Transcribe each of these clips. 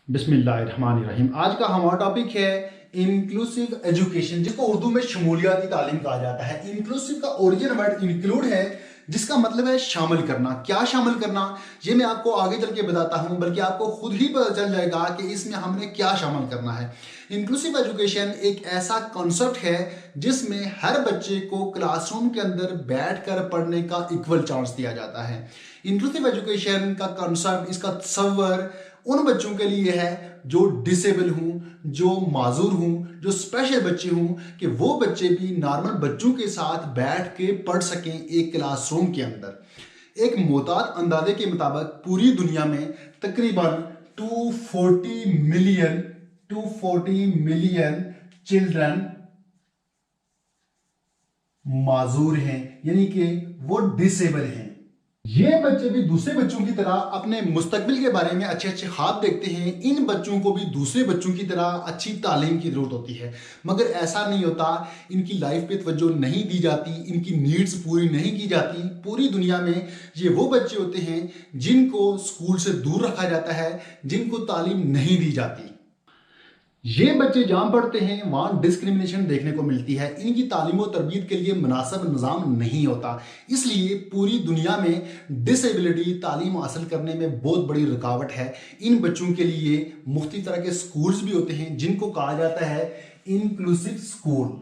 बिस्मिल्लाहिर्रहमानिर्रहीम। आज का हमारा टॉपिक है इंक्लूसिव एजुकेशन, जिसको उर्दू में शमूलियाती तालीम कहा जाता है। इंक्लूसिव का ओरिजिन वर्ड इंक्लूड है, जिसका मतलब है शामिल करना। क्या शामिल करना, ये मैं आपको आगे चल के बताता हूं, बल्कि आपको खुद ही पता चल जाएगा कि इसमें हमने क्या शामिल करना है। इंक्लूसिव एजुकेशन एक ऐसा कॉन्सेप्ट है जिसमें हर बच्चे को क्लासरूम के अंदर बैठकर पढ़ने का इक्वल चांस दिया जाता है। इंक्लूसिव एजुकेशन का कॉन्सेप्ट, इसका तस्वर उन बच्चों के लिए है जो डिसेबल हूं, जो माजूर हूं, जो स्पेशल बच्चे हूं, कि वो बच्चे भी नॉर्मल बच्चों के साथ बैठ के पढ़ सकें एक क्लासरूम के अंदर। एक मोहतात अंदाजे के मुताबिक पूरी दुनिया में तकरीबन 240 मिलियन चिल्ड्रन माजूर हैं, यानी कि वो डिसेबल हैं। ये बच्चे भी दूसरे बच्चों की तरह अपने मुस्तकबिल के बारे में अच्छे अच्छे ख्वाब देखते हैं। इन बच्चों को भी दूसरे बच्चों की तरह अच्छी तालीम की जरूरत होती है, मगर ऐसा नहीं होता। इनकी लाइफ पे तवज्जो नहीं दी जाती, इनकी नीड्स पूरी नहीं की जाती। पूरी दुनिया में ये वो बच्चे होते हैं जिनको स्कूल से दूर रखा जाता है, जिनको तालीम नहीं दी जाती। ये बच्चे जहां पढ़ते हैं वहां डिस्क्रिमिनेशन देखने को मिलती है। इनकी तालीम और तरबियत के लिए मुनासिब निज़ाम नहीं होता। इसलिए पूरी दुनिया में डिसेबिलिटी तालीम हासिल करने में बहुत बड़ी रुकावट है। इन बच्चों के लिए मुख्तलिफ तरह के स्कूल्स भी होते हैं, जिनको कहा जाता है इंक्लूसिव स्कूल।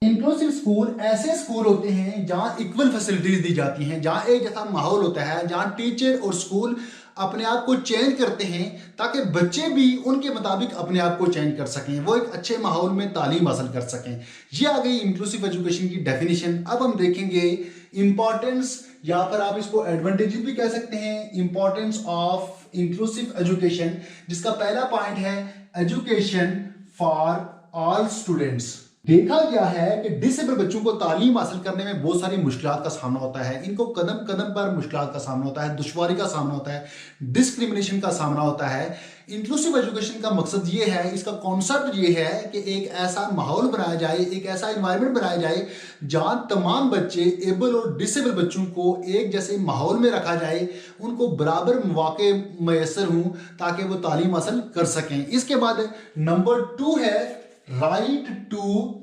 इंक्लूसिव स्कूल ऐसे स्कूल होते हैं जहां इक्वल फैसिलिटीज दी जाती हैं, जहां एक जैसा माहौल होता है, जहां टीचर और स्कूल अपने आप को चेंज करते हैं ताकि बच्चे भी उनके मुताबिक अपने आप को चेंज कर सकें, वो एक अच्छे माहौल में तालीम हासिल कर सकें। ये आ गई इंक्लूसिव एजुकेशन की डेफिनेशन। अब हम देखेंगे इंपॉर्टेंस, या फिर आप इसको एडवांटेजेस भी कह सकते हैं, इंपॉर्टेंस ऑफ इंक्लूसिव एजुकेशन, जिसका पहला पॉइंट है एजुकेशन फॉर ऑल स्टूडेंट्स। देखा गया है कि डिसेबल बच्चों को तालीम हासिल करने में बहुत सारी मुश्किलात का सामना होता है। इनको कदम कदम पर मुश्किलात का सामना होता है, दुश्वारी का सामना होता है, डिस्क्रिमिनेशन का सामना होता है। इंक्लूसिव एजुकेशन का मकसद ये है, इसका कॉन्सेप्ट ये है कि एक ऐसा माहौल बनाया जाए, एक ऐसा इन्वायरमेंट बनाया जाए जहां तमाम बच्चे, एबल और डिसेबल बच्चों को एक जैसे माहौल में रखा जाए, उनको बराबर मौके मैसर हों ताकि वो तालीम हासिल कर सकें। इसके बाद नंबर 2 है राइट टू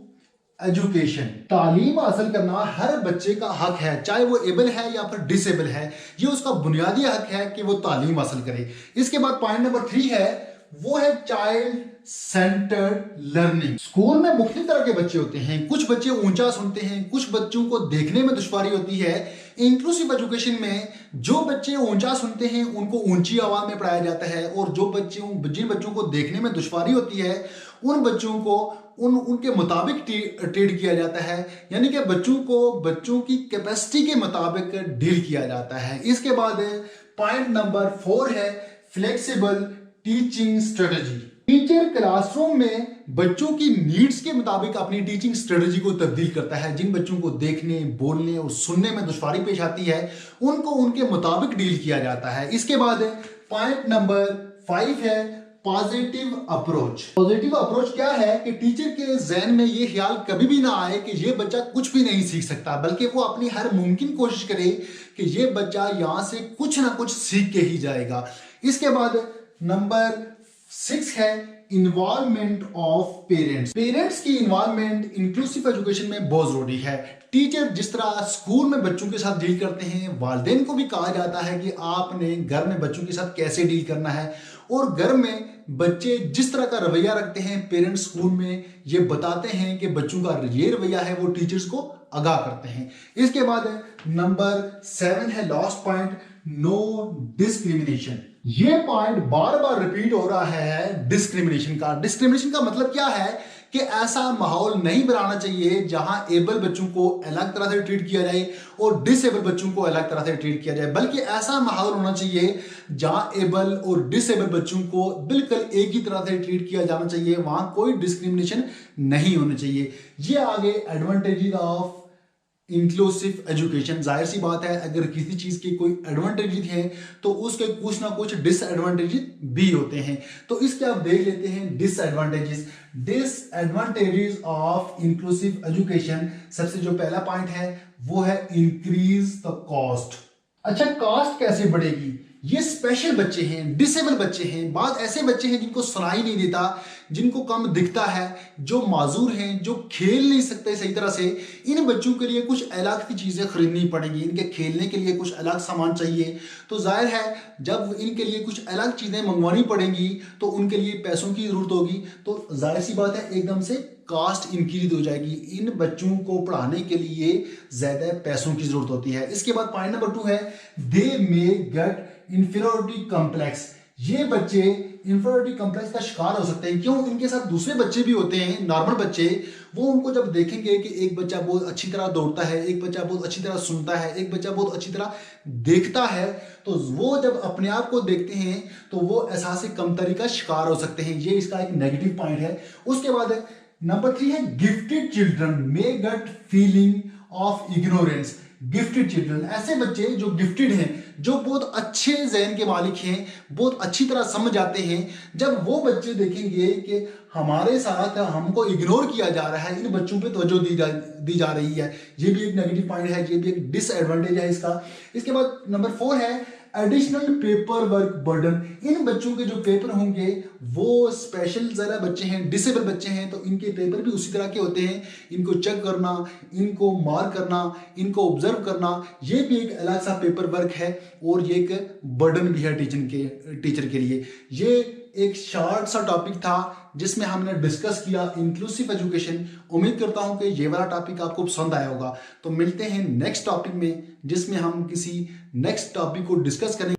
एजुकेशन। तालीम हासिल करना हर बच्चे का हक है, चाहे वो एबल है या फिर डिसेबल है। ये उसका बुनियादी हक है कि वो तालीम हासिल करे। इसके बाद पॉइंट नंबर 3 है, वो है चाइल्ड सेंटर्ड लर्निंग। स्कूल में मुख्तलिफ तरह के बच्चे होते हैं। कुछ बच्चे ऊंचा सुनते हैं, कुछ बच्चों को देखने में दुश्वारी होती है। इंक्लूसिव एजुकेशन में जो बच्चे ऊंचा सुनते हैं उनको ऊंची आवाज में पढ़ाया जाता है, और जिन बच्चों को देखने में दुश्वारी होती है उन बच्चों को उनके मुताबिक ट्रीट किया जाता है, यानी कि बच्चों की कैपेसिटी के मुताबिक डील किया जाता है। इसके बाद पॉइंट नंबर 4 है flexible teaching strategy. Teacher classroom में बच्चों की नीड्स के मुताबिक अपनी टीचिंग स्ट्रेटजी को तब्दील करता है। जिन बच्चों को देखने, बोलने और सुनने में दुश्वारी पेश आती है उनको उनके मुताबिक डील किया जाता है। इसके बाद पॉइंट नंबर 5 है पॉजिटिव अप्रोच। पॉजिटिव अप्रोच क्या है कि टीचर के जहन में ये ख्याल कभी भी ना आए कि ये बच्चा कुछ भी नहीं सीख सकता, बल्कि वो अपनी हर मुमकिन कोशिश करे कि ये बच्चा यहां से कुछ ना कुछ सीख के ही जाएगा। इसके बाद नंबर 6 है इन्वॉल्वमेंट ऑफ पेरेंट्स। पेरेंट्स की इन्वॉल्वमेंट इंक्लूसिव एजुकेशन में बहुत जरूरी है। टीचर जिस तरह स्कूल में बच्चों के साथ डील करते हैं, वालिदैन को भी कहा जाता है कि आपने घर में बच्चों के साथ कैसे डील करना है, और घर में बच्चे जिस तरह का रवैया रखते हैं पेरेंट्स स्कूल में ये बताते हैं कि बच्चों का ये रवैया है, वो टीचर्स को आगाह करते हैं। इसके बाद नंबर 7 है लास्ट पॉइंट, नो डिस्क्रिमिनेशन। ये पॉइंट बार बार रिपीट हो रहा है डिस्क्रिमिनेशन का। डिस्क्रिमिनेशन का मतलब क्या है कि ऐसा माहौल नहीं बनाना चाहिए जहां एबल बच्चों को अलग तरह से ट्रीट किया जाए और डिसेबल बच्चों को अलग तरह से ट्रीट किया जाए, बल्कि ऐसा माहौल होना चाहिए जहां एबल और डिसेबल बच्चों को बिल्कुल एक ही तरह से ट्रीट किया जाना चाहिए, वहां कोई डिस्क्रिमिनेशन नहीं होना चाहिए। ये आगे एडवांटेजेस ऑफ इंक्लूसिव एजुकेशन। जाहिर सी बात है, अगर किसी चीज के कोई एडवांटेजेस हैं तो उसके कुछ ना कुछ डिसएडवांटेजेस भी होते हैं। तो इसके आप देख लेते हैं डिसएडवांटेजेस ऑफ इंक्लूसिव एजुकेशन। सबसे जो पहला पॉइंट है वो है इंक्रीज द कॉस्ट। अच्छा, कॉस्ट कैसे बढ़ेगी? ये स्पेशल बच्चे हैं, डिसेबल बच्चे हैं, बाद ऐसे बच्चे हैं जिनको सुनाई नहीं देता, जिनको कम दिखता है, जो माजूर हैं, जो खेल नहीं सकते सही तरह से। इन बच्चों के लिए कुछ अलग की चीज़ें खरीदनी पड़ेंगी, इनके खेलने के लिए कुछ अलग सामान चाहिए। तो जाहिर है जब इनके लिए कुछ अलग चीज़ें मंगवानी पड़ेंगी तो उनके लिए पैसों की ज़रूरत होगी। तो जाहिर सी बात है एकदम से कास्ट इंक्रीज हो जाएगी। इन बच्चों को पढ़ाने के लिए ज़्यादा पैसों की ज़रूरत होती है। इसके बाद पॉइंट नंबर 2 है दे मे गेट इंफीरियरिटी कॉम्प्लेक्स। ये बच्चे इंफीरियरिटी कॉम्प्लेक्स का शिकार हो सकते हैं। क्यों? इनके साथ दूसरे बच्चे भी होते हैं, नॉर्मल बच्चे। वो उनको जब देखेंगे कि एक बच्चा बहुत अच्छी तरह दौड़ता है, एक बच्चा बहुत अच्छी तरह सुनता है, एक बच्चा बहुत अच्छी तरह देखता है, तो वो जब अपने आप को देखते हैं तो वो एहसास कमतरी का शिकार हो सकते हैं। ये इसका एक नेगेटिव पॉइंट है। उसके बाद नंबर 3 है gifted children may gate feeling of ignorance. Gifted children, ऐसे बच्चे जो गिफ्टेड हैं, जो बहुत अच्छे ज़हन के मालिक हैं, बहुत अच्छी तरह समझ आते हैं, जब वो बच्चे देखेंगे कि हमारे साथ हमको इग्नोर किया जा रहा है, इन बच्चों पे तवज्जो दी जा रही है, ये भी एक नेगेटिव पॉइंट है, ये भी एक डिसएडवांटेज है इसका। इसके बाद नंबर 4 है एडिशनल पेपर वर्क बर्डन। इन बच्चों के जो पेपर होंगे वो स्पेशल ज़रा बच्चे हैं, डिसेबल बच्चे हैं, तो इनके पेपर भी उसी तरह के होते हैं। इनको चेक करना, इनको मार्क करना, इनको ऑब्जर्व करना, ये भी एक अलग सा पेपर वर्क है और ये एक बर्डन भी है टीचर के लिए। ये एक शॉर्ट सा टॉपिक था जिसमें हमने डिस्कस किया इंक्लूसिव एजुकेशन। उम्मीद करता हूं कि ये वाला टॉपिक आपको पसंद आया होगा। तो मिलते हैं नेक्स्ट टॉपिक में, जिसमें हम किसी नेक्स्ट टॉपिक को डिस्कस करेंगे।